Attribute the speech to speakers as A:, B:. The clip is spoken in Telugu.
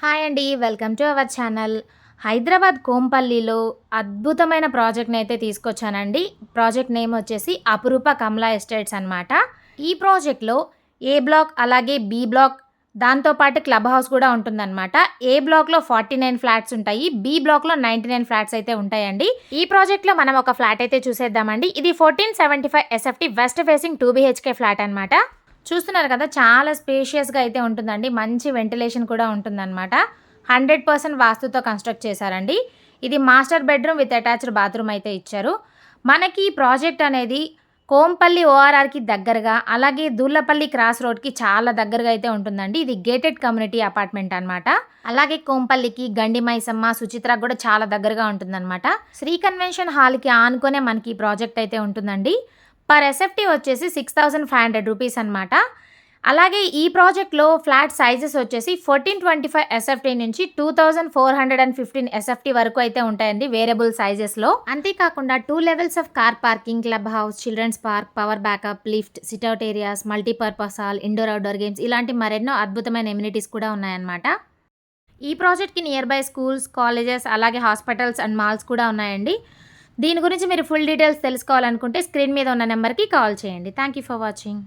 A: హాయ్ అండి. Welcome to our channel. Hyderabad కోంపల్లిలో అద్భుతమైన ప్రాజెక్ట్‌ని అయితే తీసుకొచ్చానండి. ప్రాజెక్ట్ నేమ్ వచ్చేసి అపురూప కమలా ఎస్టేట్స్ అనమాట. ఈ ప్రాజెక్ట్‌లో ఏ బ్లాక్ అలాగే బి బ్లాక్ దాంతో పాటు క్లబ్ హౌస్ కూడా ఉంటుందనమాట. ఏ బ్లాక్‌లో 49 ఫ్లాట్స్ ఉంటాయి. బి బ్లాక్‌లో 99 ఫ్లాట్స్ అయితే ఉంటాయండి. ఈ ప్రాజెక్ట్‌లో మనం ఒక ఫ్లాట్ అయితే చూసేద్దామండి. ఇది 1475 SFT west facing 2 BHK flat అనమాట. చూస్తున్నారు కదా, చాలా స్పేషియస్‌గా అయితే ఉంటుందండి. మంచి వెంటిలేషన్ కూడా ఉంటుందన్నమాట. 100% వాస్తుతో కన్‌స్ట్రక్ట్ చేశారండి. ఇది master bedroom with attached bathroom అయితే ఇచ్చారు. మనకి ఈ ప్రాజెక్ట్ అనేది కోంపల్లి ఓఆర్ఆర్‌కి దగ్గరగా, అలాగే దూర్లపల్లి క్రాస్ రోడ్‌కి చాలా దగ్గరగా అయితే ఉంటుందండి. ఇది గేటెడ్ కమ్యూనిటీ అపార్ట్మెంట్ అనమాట. అలాగే కోంపల్లికి, గండి మైసమ్మ, సుచిత్రకు కూడా చాలా దగ్గరగా ఉంటుందన్నమాట. శ్రీ కన్వెన్షన్ హాల్‌కి ఆనుకునే మనకి ఈ ప్రాజెక్ట్ అయితే ఉంటుందండి. పర్ ఎస్ఎఫ్టీ వచ్చేసి 6500 రూపీస్ అనమాట. అలాగే ఈ ప్రాజెక్ట్‌లో ఫ్లాట్ సైజెస్ వచ్చేసి 1425 ఎస్ఎఫ్టీ నుంచి 2415 ఎస్ఎఫ్టీ వరకు అయితే ఉంటాయండి వేరియబుల్ సైజెస్‌లో. అంతేకాకుండా 2 levels of car parking, club house, children's park, power backup, lift, sit out areas, multipurpose hall, indoor outdoor games ఇలాంటి మరెన్నో అద్భుతమైన ఎమ్యూనిటీస్ కూడా ఉన్నాయన్నమాట. ఈ ప్రాజెక్ట్‌కి నియర్ బై స్కూల్స్, కాలేజెస్, అలాగే హాస్పిటల్స్ అండ్ మాల్స్ కూడా ఉన్నాయండి. దీని గురించి మీరు ఫుల్ డీటెయిల్స్ తెలుసుకోవాలనుకుంటే స్క్రీన్ మీద ఉన్న నెంబర్‌కి కాల్ చేయండి. Thank you for watching.